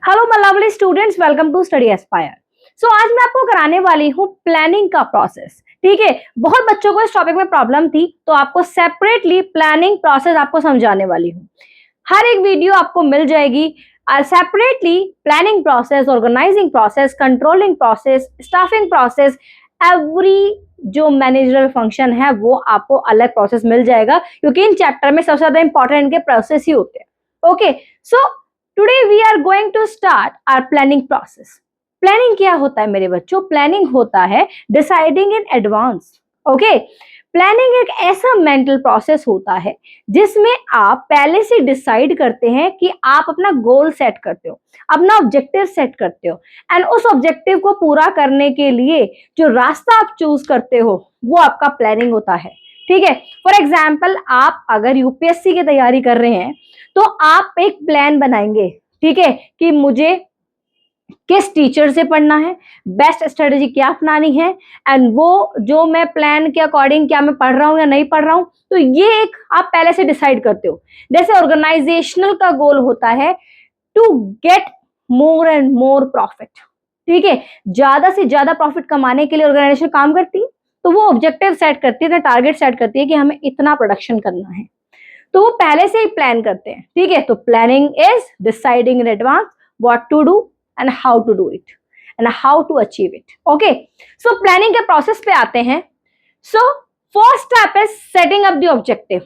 Hello my lovely students, welcome to Study Aspire. सो आज मैं आपको कराने वाली हूँ प्लानिंग का प्रोसेस। ठीक है, बहुत बच्चों को इस टॉपिक में प्रॉब्लम थी, तो आपको सेपरेटली प्लानिंग प्रोसेस आपको समझाने वाली हूँ। हर एक वीडियो आपको मिल जाएगी separately. Planning process, organising process, controlling process, staffing process, every जो मैनेजरल फंक्शन है वो आपको अलग प्रोसेस मिल जाएगा, क्योंकि इन चैप्टर में सबसे ज्यादा इंपॉर्टेंट इनके प्रोसेस ही होते हैं। Okay, so today we are going to start our planning process. Planning क्या होता है मेरे बच्चों? प्लानिंग होता है deciding in advance. Okay, planning एक ऐसा मेंटल प्रोसेस होता है जिसमें आप पहले से डिसाइड करते हैं कि आप अपना गोल सेट करते हो, अपना ऑब्जेक्टिव सेट करते हो, एंड उस ऑब्जेक्टिव को पूरा करने के लिए जो रास्ता आप चूज करते हो वो आपका प्लानिंग होता है। ठीक है, फॉर एग्जाम्पल आप अगर यूपीएससी की तैयारी कर रहे हैं तो आप एक प्लान बनाएंगे, ठीक है, कि मुझे किस टीचर से पढ़ना है, बेस्ट स्ट्रेटेजी क्या अपनानी है, एंड वो जो मैं प्लान के अकॉर्डिंग क्या मैं पढ़ रहा हूं या नहीं पढ़ रहा हूं, तो ये एक आप पहले से डिसाइड करते हो। जैसे ऑर्गेनाइजेशनल का गोल होता है to get more and more profit. ठीक है, ज्यादा से ज्यादा प्रॉफिट कमाने के लिए ऑर्गेनाइजेशन काम करती है, तो वो ऑब्जेक्टिव सेट करती है, टारगेट सेट करती है कि हमें इतना प्रोडक्शन करना है, तो वो पहले से ही प्लान करते हैं। ठीक है, तो planning is deciding in advance what to do and how to do it and how to achieve it. Okay, so planning के प्रोसेस पे आते हैं। So first step is setting up the objective.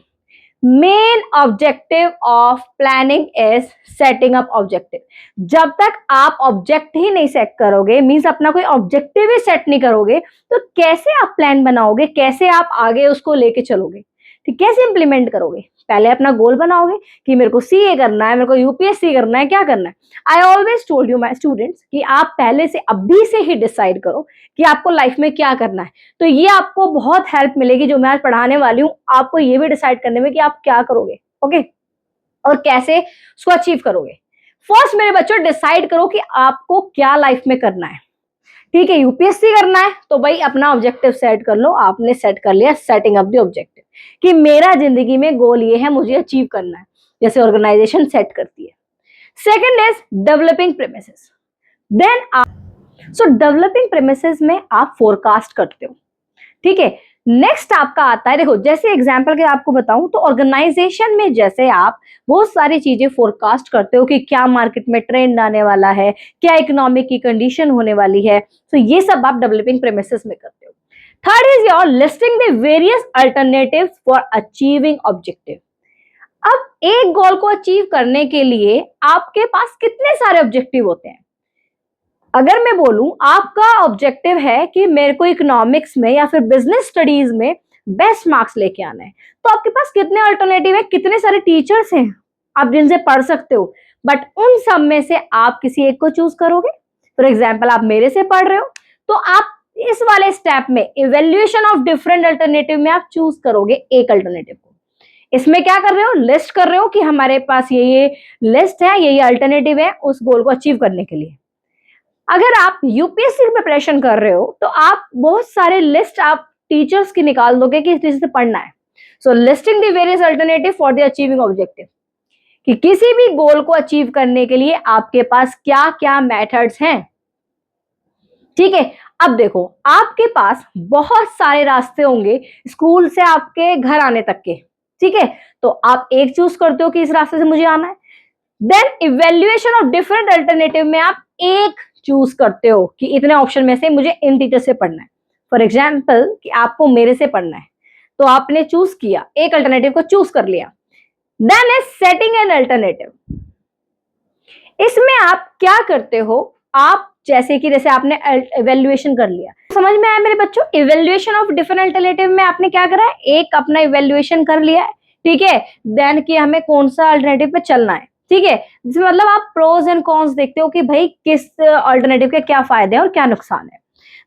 Main objective of planning is setting up objective. जब तक आप object ही नहीं set करोगे, means अपना कोई ऑब्जेक्टिव ही सेट नहीं करोगे, तो कैसे आप प्लान बनाओगे, कैसे आप आगे उसको लेके चलोगे, ठीक, कैसे इंप्लीमेंट करोगे? पहले अपना गोल बनाओगे कि मेरे को सीए करना है, मेरे को यूपीएससी करना है, क्या करना है। I always told you my students कि आप पहले से अभी से ही डिसाइड करो कि आपको लाइफ में क्या करना है, तो ये आपको बहुत हेल्प मिलेगी। जो मैं आज पढ़ाने वाली हूँ आपको ये भी डिसाइड करने में कि आप क्या करोगे, ओके, और कैसे उसको अचीव करोगे। फर्स्ट मेरे बच्चों डिसाइड करो कि आपको क्या लाइफ में करना है। ठीक है, यूपीएससी करना है तो भाई अपना ऑब्जेक्टिव सेट कर लो। आपने सेट कर लिया सेटिंग अप द ऑब्जेक्टिव कि मेरा जिंदगी में गोल ये है, मुझे अचीव करना है, जैसे ऑर्गेनाइजेशन सेट करती है। Second is developing premises. Then so developing premises में आप फोरकास्ट करते हो। ठीक है, नेक्स्ट आपका आता है, देखो जैसे एग्जांपल के आपको बताऊं तो ऑर्गेनाइजेशन में जैसे आप बहुत सारी चीजें फोरकास्ट करते हो कि क्या मार्केट में ट्रेंड आने वाला है, क्या इकोनॉमिक की कंडीशन होने वाली है, तो ये सब आप डेवलपिंग प्रेमिसेस में करते हो। Third is your listing the various alternatives for achieving objective. अब एक गोल को अचीव करने के लिए आपके पास कितने सारे ऑब्जेक्टिव होते हैं। अगर मैं बोलूं आपका ऑब्जेक्टिव है कि मेरे को इकोनॉमिक्स में या फिर बिजनेस स्टडीज में बेस्ट मार्क्स लेके आना है, तो आपके पास कितने अल्टरनेटिव है, कितने सारे टीचर्स हैं आप जिनसे पढ़ सकते हो, बट उन सब में से आप किसी एक को चूज करोगे। फॉर एग्जाम्पल आप मेरे से पढ़ रहे हो, तो आप इस वाले स्टेप में इवेल्युएशन ऑफ डिफरेंट अल्टरनेटिव में आप चूज करोगे एक अल्टरनेटिव को। इसमें क्या कर रहे हो, लिस्ट कर रहे हो कि हमारे पास ये लिस्ट है, ये अल्टरनेटिव है उस गोल को अचीव करने के लिए। अगर आप यूपीएससी की प्रिपरेशन कर रहे हो तो आप बहुत सारे लिस्ट आप टीचर्स की निकाल दोगे कि इस चीज से पढ़ना है। So listing the various alternative for the achieving objective, कि किसी भी गोल को अचीव करने के लिए आपके पास क्या क्या मेथड्स हैं। ठीक है, अब देखो आपके पास बहुत सारे रास्ते होंगे स्कूल से आपके घर आने तक के। ठीक है, तो आप एक चूज करते हो कि इस रास्ते से मुझे आना है। Then evaluation of different alternative में आप एक चूज करते हो कि इतने ऑप्शन में से मुझे इन टीचर से पढ़ना है। फॉर एग्जाम्पल कि आपको मेरे से पढ़ना है, तो आपने चूज किया, एक अल्टरनेटिव को चूज कर लिया। Then is setting an alternative. इसमें आप क्या करते हो, आप जैसे आपने इवेल्युएशन कर लिया, समझ में आया मेरे बच्चों? इवेल्युएशन ऑफ डिफरेंट अल्टरनेटिव में आपने क्या करा है, एक अपना इवेल्युएशन कर लिया है। ठीक है, देन कि हमें कौन सा अल्टरनेटिव पे चलना है। ठीक है, जिसमें मतलब आप प्रोज एंड कॉन्स देखते हो कि भाई किस अल्टरनेटिव के क्या फायदे हैं और क्या नुकसान है।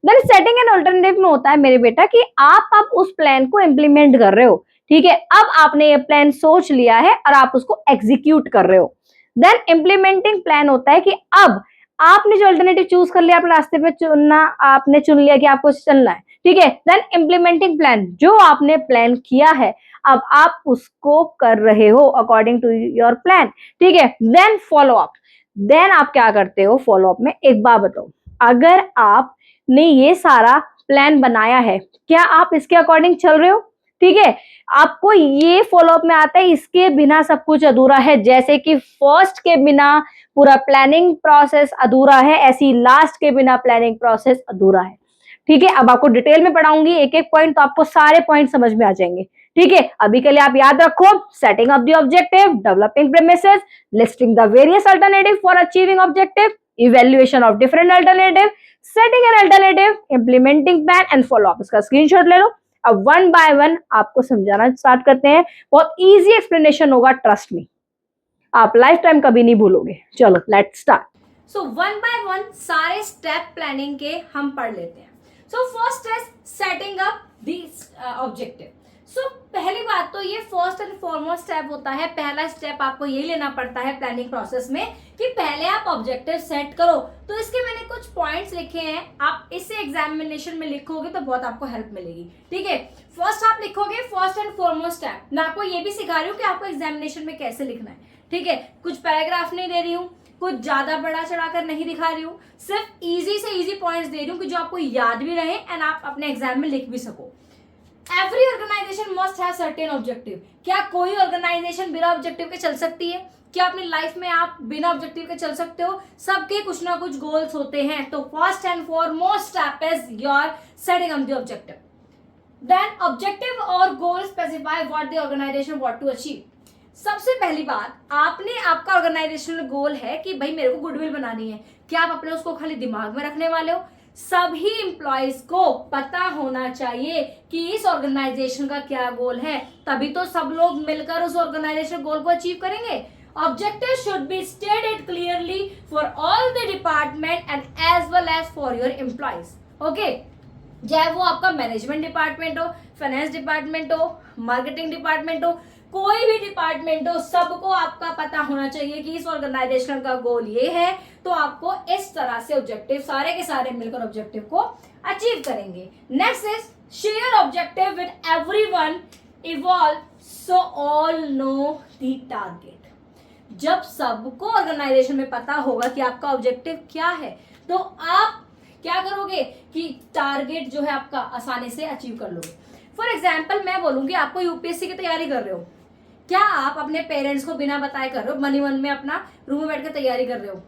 देन सेटिंग एन अल्टरनेटिव में होता है मेरे बेटा कि आप अब उस प्लान को इंप्लीमेंट कर रहे हो। ठीक है, अब आपने ये प्लान सोच लिया है और आप उसको एग्जीक्यूट कर रहे हो। देन इम्प्लीमेंटिंग प्लान होता है कि अब आपने जो अल्टरनेटिव चूज कर लिया, अपने रास्ते पे चुनना, आपने चुन लिया कि आपको चलना है। ठीक है, देन इम्प्लीमेंटिंग प्लान, जो आपने प्लान किया है अब आप उसको कर रहे हो अकॉर्डिंग टू योर प्लान। ठीक है, देन फॉलो अप। देन आप क्या करते हो फॉलो अप में, एक बार बताओ, अगर आपने ये सारा प्लान बनाया है, क्या आप इसके अकॉर्डिंग चल रहे हो? ठीक है, आपको ये फॉलो अप में आता है, इसके बिना सब कुछ अधूरा है। जैसे कि फर्स्ट के बिना पूरा प्लानिंग प्रोसेस अधूरा है, ऐसी लास्ट के बिना प्लानिंग प्रोसेस अधूरा है। ठीक है, अब आपको डिटेल में पढ़ाऊंगी एक एक पॉइंट, तो आपको सारे पॉइंट समझ में आ जाएंगे। ठीक है, अभी के लिए आप याद रखो, setting up the objective, developing premises, listing the various alternative for achieving objective, evaluation of different alternative, setting an alternative, implementing plan and follow up. इसका स्क्रीनशॉट ले लो। अब वन बाय वन आपको समझाना स्टार्ट करते हैं, बहुत इजी एक्सप्लेनेशन होगा, trust me, आप लाइफ टाइम कभी नहीं भूलोगे। चलो let's start. So one by one सारे स्टेप प्लानिंग के हम पढ़ लेते हैं। So first is setting up the objective. So पहली बात तो ये फर्स्ट एंड फॉरमोस्ट स्टेप होता है, पहला स्टेप आपको ये लेना पड़ता है प्लानिंग प्रोसेस में कि पहले आप ऑब्जेक्टिव सेट करो। तो इसके मैंने कुछ पॉइंट्स लिखे हैं, आप इसे एग्जामिनेशन में लिखोगे तो बहुत आपको हेल्प मिलेगी। ठीक है, फर्स्ट आप लिखोगे फर्स्ट एंड फॉरमोस्ट स्टेप। मैं आपको ये भी सिखा रही हूँ कि आपको एग्जामिनेशन में कैसे लिखना है। ठीक है, कुछ पैराग्राफ नहीं दे रही हूँ, कुछ ज्यादा बड़ा चढ़ाकर नहीं दिखा रही हूँ, सिर्फ इजी से इजी पॉइंट्स दे रही हूँ कि जो आपको याद भी रहे एंड आप अपने एग्जाम में लिख भी सको। Every organisation must have certain objective. क्या कोई ऑर्गेनाइजेशन बिना ऑब्जेक्टिव के चल सकती है? क्या अपनी लाइफ में आप बिना ऑब्जेक्टिव के चल सकते हो? सबके कुछ ना कुछ गोल्स होते हैं। तो first and foremost step is your setting up the objective. Then objective और goal specify what the organisation want to achieve. सबसे पहली बात, आपने आपका ऑर्गेनाइजेशनल गोल है कि भाई मेरे को गुडविल बनानी है। क्या आप अपने उसको खाली दिमाग में रखने वाले हो? सभी एम्प्लॉयज को पता होना चाहिए कि इस ऑर्गेनाइजेशन का क्या गोल है, तभी तो सब लोग मिलकर उस ऑर्गेनाइजेशन गोल को अचीव करेंगे। Objective should be stated clearly for all the department and as well as for your employees. Okay, चाहे वो आपका मैनेजमेंट डिपार्टमेंट हो, फाइनेंस डिपार्टमेंट हो, मार्केटिंग डिपार्टमेंट हो, कोई भी डिपार्टमेंट हो, सबको आपका पता होना चाहिए कि इस ऑर्गेनाइजेशन का गोल ये है। तो आपको इस तरह से ऑब्जेक्टिव सारे के सारे मिलकर ऑब्जेक्टिव को अचीव करेंगे। Next is share objective with everyone evolve so all know the target. जब सबको ऑर्गेनाइजेशन में पता होगा कि आपका ऑब्जेक्टिव क्या है, तो आप क्या करोगे कि टारगेट जो है आपका आसानी से अचीव कर लोगे। फॉर एग्जाम्पल मैं बोलूंगी, आपको यूपीएससी की तैयारी कर रहे हो, क्या आप अपने पेरेंट्स को बिना बताए कर रहे हो? मनी मन में अपना रूम में बैठ कर तैयारी कर रहे हो?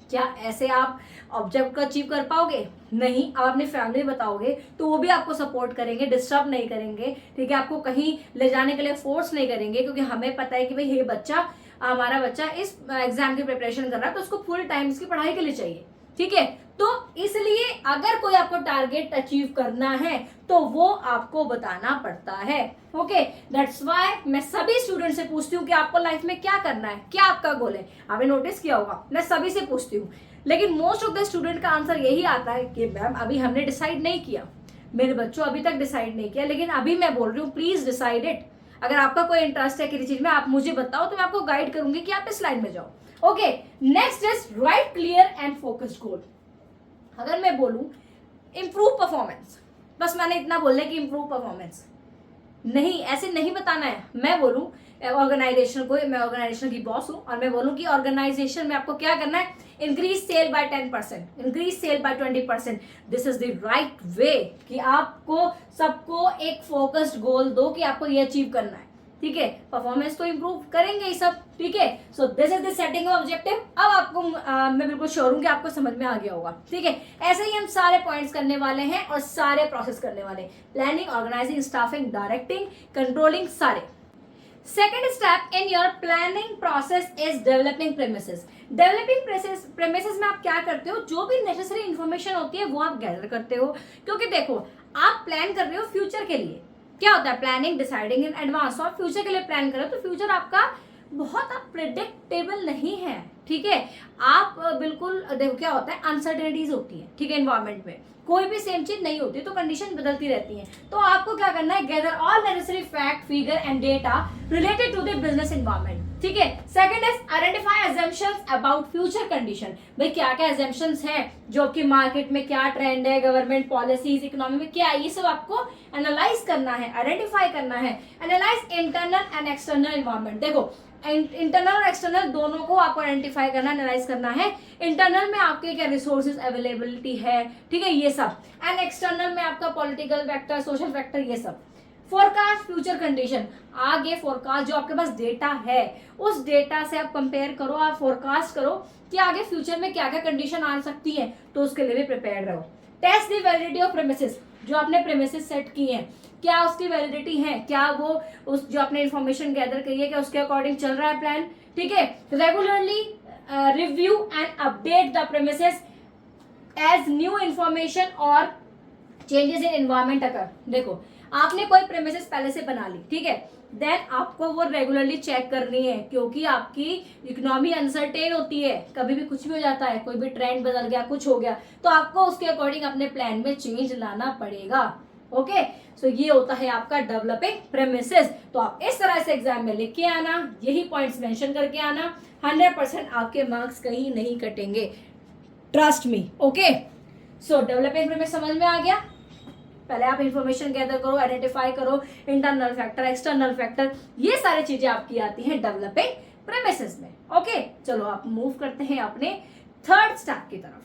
क्या ऐसे आप ऑब्जेक्ट को अचीव कर पाओगे? नहीं। आप अपनी फैमिली बताओगे तो वो भी आपको सपोर्ट करेंगे, डिस्टर्ब नहीं करेंगे। ठीक है, आपको कहीं ले जाने के लिए फोर्स नहीं करेंगे, क्योंकि हमें पता है कि भाई ये बच्चा, हमारा बच्चा इस एग्जाम की प्रिपरेशन कर रहा है तो उसको फुल टाइम इसकी पढ़ाई के लिए चाहिए। ठीक है, तो इसलिए अगर कोई आपको टारगेट अचीव करना है तो वो आपको बताना पड़ता है। ओके, दैट्स व्हाई मैं सभी स्टूडेंट से पूछती हूँ कि आपको लाइफ में क्या करना है, क्या आपका गोल है। आपने नोटिस किया होगा, मैं सभी से पूछती हूँ, लेकिन मोस्ट ऑफ द स्टूडेंट का आंसर यही आता है कि मैम अभी हमने डिसाइड नहीं किया, मेरे बच्चों अभी तक डिसाइड नहीं किया। लेकिन अभी मैं बोल रही हूँ, प्लीज डिसाइड इट। अगर आपका कोई इंटरेस्ट है किसी चीज में, आप मुझे बताओ तो मैं आपको गाइड करूंगी कि आप इस लाइन में जाओ। Okay, next is right clear and focused goal. अगर मैं बोलूं इंप्रूव परफॉर्मेंस, बस मैंने इतना बोलना है कि इंप्रूव परफॉर्मेंस, नहीं, ऐसे नहीं बताना है। मैं बोलूं ऑर्गेनाइजेशन को, मैं ऑर्गेनाइजेशन की बॉस हूं और मैं बोलूं कि ऑर्गेनाइजेशन में आपको क्या करना है, increase sale by 10%, increase sale by 20%। This is the right way कि आपको सबको एक फोकस्ड गोल दो कि आपको ये अचीव करना है। ठीक है, परफॉर्मेंस तो इंप्रूव करेंगे ही सब। ठीक है, so this is the setting of objective. अब आपको मैं बिल्कुल श्योर हूं कि आपको समझ में आ गया होगा। ठीक है, ऐसे ही हम सारे पॉइंट्स करने वाले हैं और सारे प्रोसेस करने वाले, planning, organising, staffing, directing, controlling, सारे। Second step in your planning process is developing premises. Developing premises में आप क्या करते हो, जो भी नेसेसरी इंफॉर्मेशन होती है वो आप गैदर करते हो। क्योंकि देखो, आप प्लान कर रहे हो फ्यूचर के लिए। क्या होता है प्लानिंग, डिसाइडिंग इन एडवांस। आप फ्यूचर के लिए प्लान करो तो फ्यूचर आपका बहुत प्रिडिक्टेबल नहीं है। ठीक है, आप बिल्कुल देखो क्या होता है, अनसर्टेनिटीज होती है। ठीक है, एनवायरमेंट में कोई भी सेम चीज नहीं होती, तो कंडीशन बदलती रहती है। तो आपको क्या करना है, gather all necessary fact, figure and data related to the business environment. ठीक है, second is identify assumptions about future condition. भाई क्या क्या अजम्पशंस हैं, जो कि मार्केट में क्या ट्रेंड है, गवर्नमेंट पॉलिसीज, इकोनॉमी में क्या है, ये सब आपको एनालाइज करना है, आइडेंटिफाई करना है। Analyse internal and external environment. देखो इंटरनल और एक्सटर्नल दोनों को आपको आइडेंटिफाई करना, एनालाइज करना है। इंटरनल में आपके क्या रिसोर्सेज अवेलेबिलिटी है, ठीक है, ये सब, एंड एक्सटर्नल में आपका पॉलिटिकल फैक्टर, सोशल फैक्टर, ये सब। फोरकास्ट फ्यूचर कंडीशन, आगे फोरकास्ट जो आपके पास डेटा है उस डेटा से आप कंपेयर करो, आप फोरकास्ट करो कि आगे फ्यूचर में क्या क्या कंडीशन आ सकती है, तो उसके लिए भी प्रिपेयर रहो। Test the validity of premises, जो आपने प्रेमिसेस सेट की है क्या उसकी वैलिडिटी है, क्या वो उस जो आपने इंफॉर्मेशन गैदर करी है क्या उसके अकॉर्डिंग चल रहा है प्लान, ठीक है। Regularly review and update the premises as new information और चेंजेस इन एनवायरमेंट अगर, देखो आपने कोई प्रेमिसेस पहले से बना ली, ठीक है, देन आपको वो रेगुलरली चेक करनी है, क्योंकि आपकी इकोनॉमी अनसर्टेन होती है, कभी भी कुछ भी हो जाता है, कोई भी ट्रेंड बदल गया, कुछ हो गया, तो आपको उसके अकॉर्डिंग अपने प्लान में चेंज लाना पड़ेगा। ओके, सो ये होता है आपका डेवलपिंग प्रेमिसेस। तो आप इस तरह से एग्जाम में लिख के आना, यही पॉइंट्स मेंशन करके आना, 100% आपके मार्क्स कहीं नहीं कटेंगे, ट्रस्ट मी। ओके, सो डेवलपिंग प्रेमिस समझ में आ गया। पहले आप इंफॉर्मेशन गैदर करो, आइडेंटिफाई करो, इंटरनल फैक्टर, एक्सटर्नल फैक्टर, ये सारी चीजें आपकी आती हैं डेवलपिंग प्रेमिसेस में। ओके, चलो आप मूव करते हैं अपने थर्ड स्टेप की तरफ।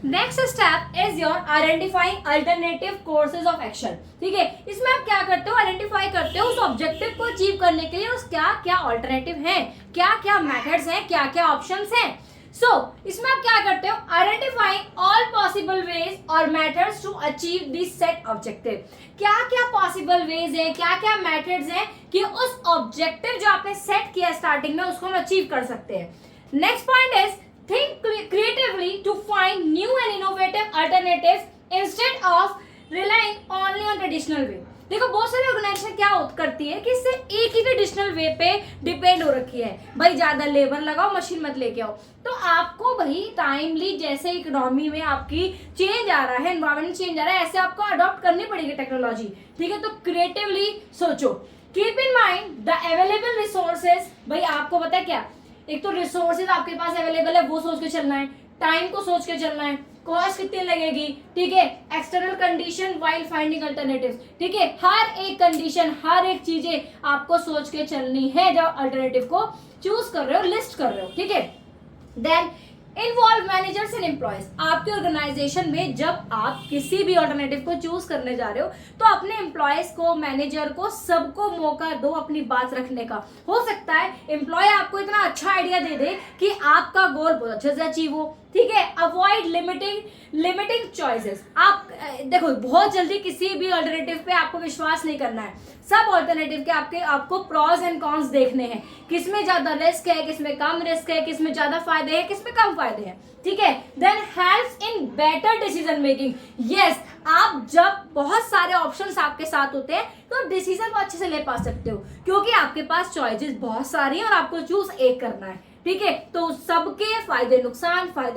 Next step is your identifying alternative courses of action, ठीक है। इसमें आप क्या करते हो, आइडेंटिफाई करते हो उस ऑब्जेक्टिव को अचीव करने के लिए उस क्या क्या ऑल्टरनेटिव हैं, क्या क्या मेथड्स हैं, क्या क्या ऑप्शंस हैं। इसमें आप क्या करते हो, आइडेंटिफाइंग ऑल पॉसिबल वेज और methods to achieve this set objective, क्या क्या पॉसिबल वेज है, क्या क्या मेथड्स हैं कि उस ऑब्जेक्टिव जो आपने सेट किया स्टार्टिंग में उसको हम अचीव कर सकते हैं। Next point is think creatively to find new and innovative alternatives instead of relying only on traditional way। देखो बहुत सारी ऑर्गेनाइजेशन क्या करती है कि इससे एक ही ट्रेडिशनल वे पे डिपेंड हो रखी है, भाई ज्यादा लेबर लगाओ, मशीन मत लेके आओ। तो आपको भाई टाइमली जैसे इकोनॉमी में आपकी चेंज आ रहा है, एनवायरमेंट चेंज आ रहा है, ऐसे आपको अडॉप्ट करनी पड़ेगी टेक्नोलॉजी, ठीक है। तो क्रिएटिवली सोचो, keep in mind the available resources, भाई आपको पता है क्या, एक तो रिसोर्सेज आपके पास अवेलेबल है वो सोच के चलना है, टाइम को सोच के चलना है, कॉस्ट कितनी लगेगी, ठीक है, external condition while finding alternatives, ठीक है, हर एक कंडीशन, हर एक चीजें आपको सोच के चलनी है जब अल्टरनेटिव को चूज कर रहे हो, लिस्ट कर रहे हो, ठीक है। Then involve managers and employees, आपके ऑर्गेनाइजेशन में जब आप किसी भी ऑल्टरनेटिव को चूज करने जा रहे हो तो अपने एम्प्लॉयज को, मैनेजर को, सबको मौका दो अपनी बात रखने का। हो सकता है एम्प्लॉय आपको इतना अच्छा आइडिया दे दे कि आपका गोल बहुत अच्छे से अचीव हो, ठीक है। अवॉइड लिमिटिंग चॉइसेस, आप देखो बहुत जल्दी किसी भी ऑल्टरनेटिव पे आपको विश्वास नहीं करना है, सब ऑल्टरनेटिव के आपको प्रॉस एंड कॉन्स देखने हैं, किसमें ज्यादा रिस्क है, किसमें कम रिस्क है, किसमें ज्यादा फायदे हैं, किसमें कम फायदे हैं, ठीक है। Then helps in better decision making, yes, आप जब बहुत सारे ऑप्शंस आपके साथ होते हैं तो डिसीजन अच्छे से ले पा सकते हो, क्योंकि आपके पास चॉइसेस बहुत सारी हैं और आपको चूज एक करना है, ठीक है। तो सबके फायदे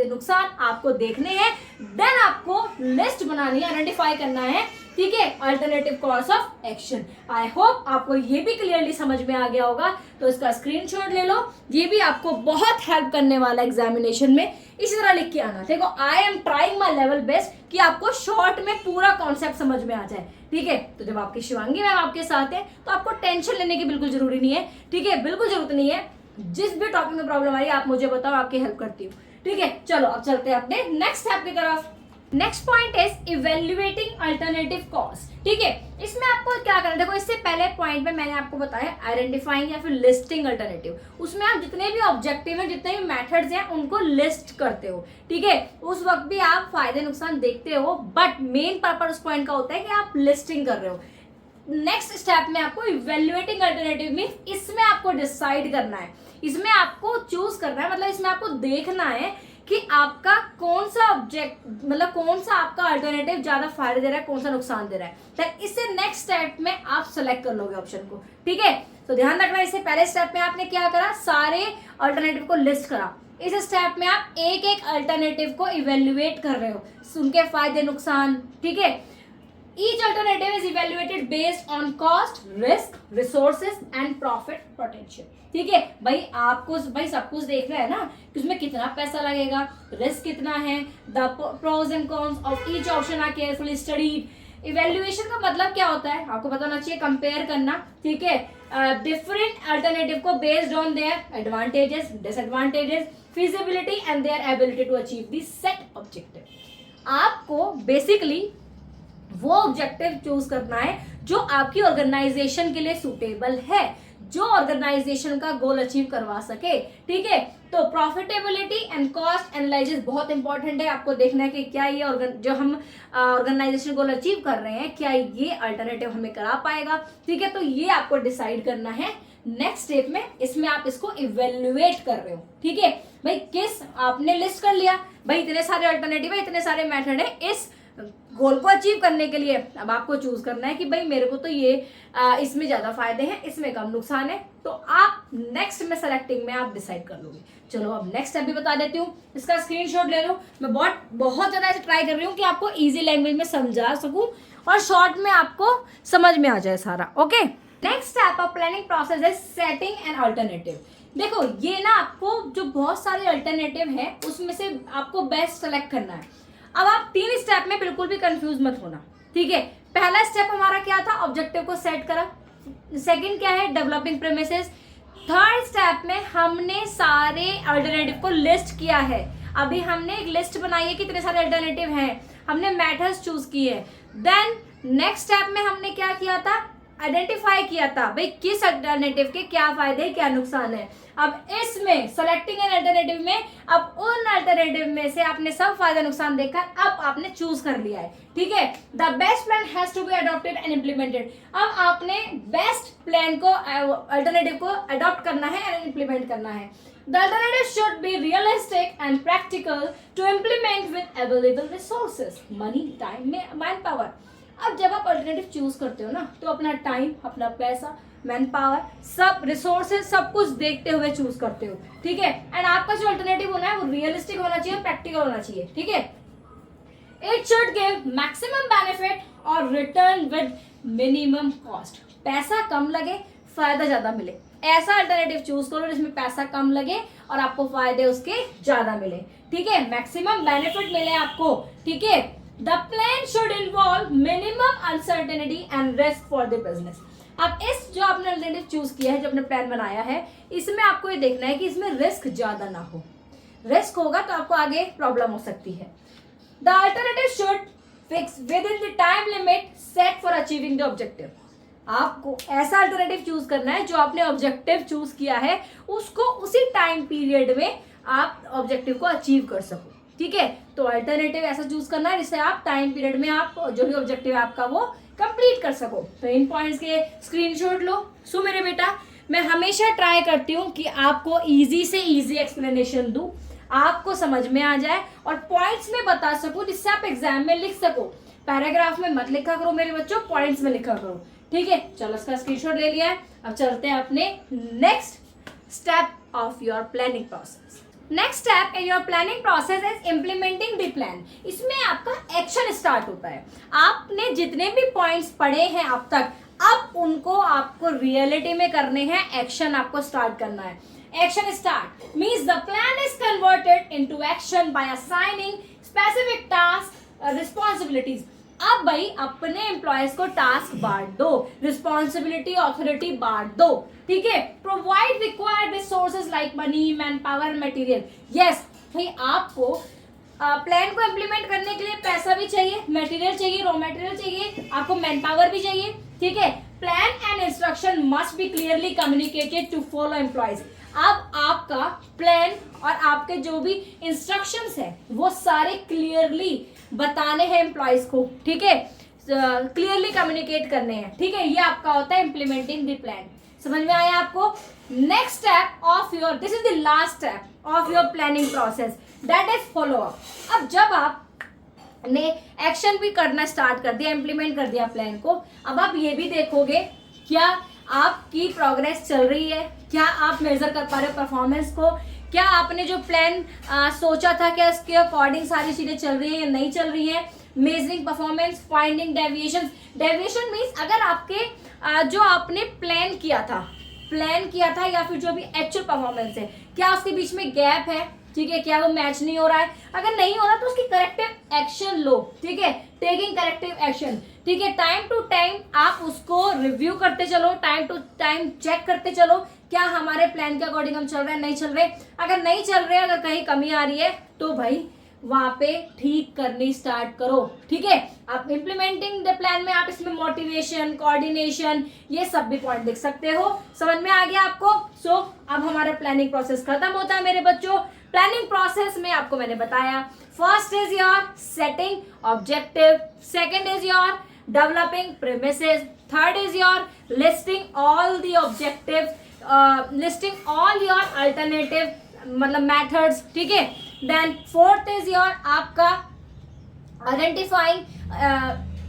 नुकसान आपको देखने हैं, देन आपको लिस्ट बनानी है, आइडेंटिफाई करना है, ठीक है, alternative course of action. I hope आपको ये भी क्लियरली समझ में आ गया होगा, तो इसका स्क्रीनशॉट ले लो, ये भी आपको बहुत हेल्प करने वाला एग्जामिनेशन में। इसी तरह लिख के आना, देखो I am trying my level best कि आपको शॉर्ट में पूरा कॉन्सेप्ट समझ में आ जाए, ठीक है। तो जब आपकी शिवांगी मैम आपके साथ है तो आपको टेंशन लेने की बिल्कुल जरूरी नहीं है, ठीक है, बिल्कुल जरूरत नहीं है। जिस भी टॉपिक में प्रॉब्लम आई आप मुझे बताओ, आपकी हेल्प करती हूँ, ठीक है। चलो अब चलते हैं अपने नेक्स्ट स्टेप की तरफ। Next point is evaluating alternative cost, ठीक है। इसमें आपको क्या करना है, देखो इससे पहले पॉइंट में मैंने आपको बताया आइडेंटिफाइंग या फिर लिस्टिंग अल्टरनेटिव, उसमें आप जितने भी ऑब्जेक्टिव हैं, जितने भी मेथड्स हैं उनको लिस्ट करते हो, ठीक है। उस वक्त भी आप फायदे नुकसान देखते हो, बट मेन पर्पस उस पॉइंट का होता है कि आप लिस्टिंग कर रहे हो। नेक्स्ट स्टेप में आपको इवेल्युएटिंग अल्टरनेटिव मींस इसमें आपको डिसाइड करना है, इसमें आपको चूज करना है, मतलब इसमें आपको देखना है कि आपका कौन सा ऑब्जेक्ट, मतलब कौन सा आपका अल्टरनेटिव ज्यादा फायदा दे रहा है, कौन सा नुकसान दे रहा है। तो इससे नेक्स्ट स्टेप में आप सेलेक्ट कर लोगे ऑप्शन को, ठीक है। तो ध्यान रखना, इससे पहले स्टेप में आपने क्या करा, सारे अल्टरनेटिव को लिस्ट करा। इस स्टेप में आप एक एक अल्टरनेटिव को इवेल्युएट कर रहे हो, उनके फायदे नुकसान, ठीक है। Each alternative is evaluated based on cost, risk, resources and profit potential, ठीक है। भाई आपको भाई सब कुछ देखना है ना कि उसमें कितना पैसा लगेगा, रिस्क कितना है, the pros and cons of each option are carefully studied, evaluation का मतलब क्या होता है आपको पता होना चाहिए, कंपेयर करना, ठीक है, डिफरेंट अल्टरनेटिव को based on their advantages, disadvantages, feasibility and their ability to achieve the set objective. आपको बेसिकली वो ऑब्जेक्टिव चूज करना है जो आपकी ऑर्गेनाइजेशन के लिए सुटेबल है, जो ऑर्गेनाइजेशन का गोल अचीव करवा सके, ठीक है। तो प्रॉफिटेबिलिटी एंड कॉस्ट एनालिसिस बहुत इंपॉर्टेंट है, आपको देखना है कि क्या ये जो हम ऑर्गेनाइजेशन गोल अचीव कर रहे हैं क्या ये अल्टरनेटिव हमें करा पाएगा, ठीक है। तो ये आपको डिसाइड करना है नेक्स्ट स्टेप में, इसमें आप इसको इवेल्युएट कर रहे हो, ठीक है। भाई किस आपने लिस्ट कर लिया, भाई इतने सारे अल्टरनेटिव है, इतने सारे मेथड है इस गोल को अचीव करने के लिए। अब आपको चूज करना है कि भाई मेरे को तो ये इसमें ज्यादा फायदे हैं, इसमें कम नुकसान है, तो आप नेक्स्ट में सेलेक्टिंग में आप डिसाइड कर लोगे। चलो अब नेक्स्ट स्टेप भी बता देती हूँ, इसका स्क्रीनशॉट ले लो। मैं बहुत ज्यादा ऐसे ट्राई कर रही हूँ कि आपको इजी लैंग्वेज में समझा सकूं और शॉर्ट में आपको समझ में आ जाए सारा, okay. Next step of planning process is setting an alternative. देखो ये ना आपको जो बहुत सारे अल्टरनेटिव है उसमें से आपको बेस्ट सेलेक्ट करना है। अब आप 3 स्टेप में बिल्कुल भी कंफ्यूज मत होना, ठीक है। पहला स्टेप हमारा क्या था, ऑब्जेक्टिव को सेट करा। सेकंड क्या है, डेवलपिंग प्रेमिसेस। थर्ड स्टेप में हमने सारे अल्टरनेटिव को लिस्ट किया है। अभी हमने एक लिस्ट बनाई है कितने सारे अल्टरनेटिव हैं, हमने मेथड्स चूज किए। देन नेक्स्ट स्टेप में हमने क्या किया था, आइडेंटिफाई किया था भाई किस अल्टरनेटिव के क्या फायदे क्या नुकसान है। अब इसमें सेलेक्टिंग एन अल्टरनेटिव में अब उन अल्टरनेटिव में से आपने सब फायदा नुकसान देखा, अब आपने चूज कर लिया है, ठीक है। The best plan has to be adopted and implemented. अब आपने बेस्ट प्लान को अल्टरनेटिव को अडॉप्ट करना है एंड इम्प्लीमेंट करना है। The alternative should be realistic and practical to implement with available resources, money, time, manpower। अब जब आप अल्टरनेटिव चूज करते हो ना तो अपना टाइम, अपना पैसा, मैन पावर, सब रिसोर्सेज सब कुछ देखते हुए चूज करते हो, ठीक है। एंड आपका जो अल्टरनेटिव होना है वो रियलिस्टिक होना चाहिए, प्रैक्टिकल होना चाहिए, ठीक है। It should give maximum benefit और रिटर्न विद मिनिमम कॉस्ट। पैसा कम लगे, फायदा ज्यादा मिले, ऐसा अल्टरनेटिव चूज करो जिसमें पैसा कम लगे और आपको फायदे उसके ज्यादा मिले, ठीक है। मैक्सिमम बेनिफिट मिले आपको, ठीक है। The plan should involve minimum uncertainty and risk for the business। अब इस जो आपने अल्टरनेटिव चूज किया है, जो आपने प्लान बनाया है, इसमें आपको ये देखना है कि इसमें रिस्क ज्यादा ना हो। रिस्क होगा तो आपको आगे प्रॉब्लम हो सकती है। The alternative should fix within the time limit set for achieving the objective। आपको ऐसा अल्टरनेटिव चूज करना है जो आपने ऑब्जेक्टिव चूज किया है उसको उसी टाइम पीरियड में आप ऑब्जेक्टिव को अचीव कर सको, ठीक है। तो अल्टरनेटिव ऐसा चूज करना है जिससे आप टाइम पीरियड में आप जो भी ऑब्जेक्टिव है आपका वो कंप्लीट कर सको। तो इन पॉइंट्स के स्क्रीनशॉट लो। सो मेरे बेटा मैं हमेशा ट्राई करती हूँ कि आपको इजी से इजी एक्सप्लेनेशन दूं, आपको समझ में आ जाए और पॉइंट्स में बता सकूं जिससे आप एग्जाम में लिख सको। पैराग्राफ में मत लिखा करो मेरे बच्चों, पॉइंट्स में लिखा करो, ठीक है। चलो इसका स्क्रीनशॉट ले लिया है, अब चलते हैं अपने next step of your planning process. Next step in your planning process is implementing the plan. इसमें आपका एक्शन स्टार्ट होता है। आपने जितने भी पॉइंट्स पढ़े हैं अब तक, अब उनको आपको रियलिटी में करने हैं, एक्शन आपको स्टार्ट करना है। Action start means the plan is converted into action by assigning specific task responsibilities. अब भाई अपने एम्प्लॉयज को टास्क बांट दो, रिस्पॉन्सिबिलिटी ऑथोरिटी बांट दो, ठीक है। Provide required resources like money, man power, material. Yes भाई आपको प्लान को इम्प्लीमेंट करने के लिए पैसा भी चाहिए, मटेरियल चाहिए, रॉ मटेरियल चाहिए, आपको मैन पावर भी चाहिए, ठीक है। Plan and instruction must be clearly communicated to follow employees. अब आपका प्लान और आपके जो भी इंस्ट्रक्शंस है वो सारे क्लियरली बताने हैं एम्प्लॉयज को, ठीक है, क्लियरली कम्युनिकेट करने हैं, ठीक है। ये आपका होता है इम्प्लीमेंटिंग द प्लान। समझ में आया आपको? Next step of your, this is the last step of your planning process, that is follow up. अब जब आपने एक्शन भी करना स्टार्ट कर दिया, इम्प्लीमेंट कर दिया प्लान को, अब आप ये भी देखोगे क्या आपकी प्रोग्रेस चल रही है, क्या आप मेजर कर पा रहे हो परफॉर्मेंस को, क्या आपने जो प्लान सोचा था क्या उसके अकॉर्डिंग सारी चीजें चल रही है या नहीं चल रही है। Measuring performance, finding deviation. Deviation means अगर आपके जो आपने प्लान किया था या फिर जो भी एक्चुअल परफॉर्मेंस है, क्या उसके बीच में गैप है, ठीक है, क्या वो मैच नहीं हो रहा है, अगर नहीं हो रहा तो उसकी करेक्टिव एक्शन लो, ठीक है, टेकिंग करेक्टिव एक्शन, ठीक है, टाइम टू टाइम आप उसको रिव्यू करते चलो, टाइम टू टाइम चेक करते चलो क्या हमारे प्लान के अकॉर्डिंग हम चल रहे हैं, नहीं चल रहे, अगर नहीं चल रहे, अगर कहीं कमी आ रही है तो भाई वहां पे ठीक करनी स्टार्ट करो, ठीक है। आप इम्प्लीमेंटिंग द प्लान में आप इसमें मोटिवेशन, कोऑर्डिनेशन, ये सब भी पॉइंट देख सकते हो। समझ में आ गया आपको? सो अब हमारा प्लानिंग प्रोसेस खत्म होता है मेरे बच्चों। प्लानिंग प्रोसेस में आपको मैंने बताया, first is your setting objective, second is your developing premises, third is your listing all the objective, listing all your alternative मतलब मेथड्स, ठीक है। देन फोर्थ इज योर आपका आइडेंटिफाइंग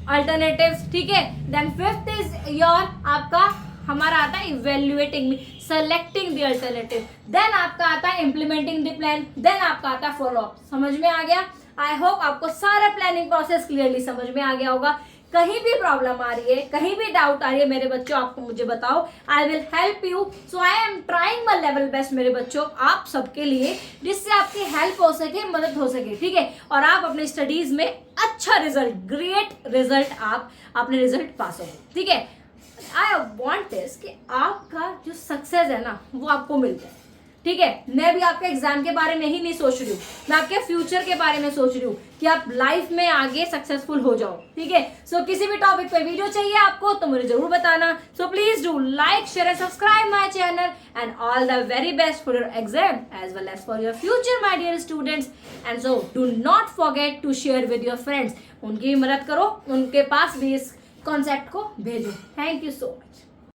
अल्टरनेटिव्स, ठीक है। देन फिफ्थ इज योर आपका हमारा आता है evaluating, selecting the alternative, then आपका आता है इम्प्लीमेंटिंग द प्लान, देन आपका आता है फॉलो अप। समझ में आ गया? आई होप आपको सारा प्लानिंग प्रोसेस क्लियरली समझ में आ गया होगा। कहीं भी प्रॉब्लम आ रही है, कहीं भी डाउट आ रही है मेरे बच्चों, आपको मुझे बताओ, I will help you. So I am trying my level best मेरे बच्चों, आप सबके लिए, जिससे आपकी हेल्प हो सके, मदद हो सके, ठीक है, और आप अपने स्टडीज में अच्छा रिजल्ट, ग्रेट रिजल्ट आप अपने रिजल्ट पा सको, ठीक है। आई वॉन्ट दिस कि आपका जो सक्सेस है ना वो आपको मिल जाए, ठीक है। मैं भी आपके एग्जाम के बारे में ही नहीं सोच रही हूँ, मैं आपके फ्यूचर के बारे में सोच रही हूँ कि आप लाइफ में आगे सक्सेसफुल हो जाओ, ठीक है। सो किसी भी टॉपिक पे वीडियो चाहिए आपको तो मुझे जरूर बताना। So please do like, share and subscribe my channel and all the very best for your exam as well as for your future my dear students. And so do not forget to share with your friends, उनकी भी मदद करो, उनके पास भी इस concept को भेजो। Thank you so much.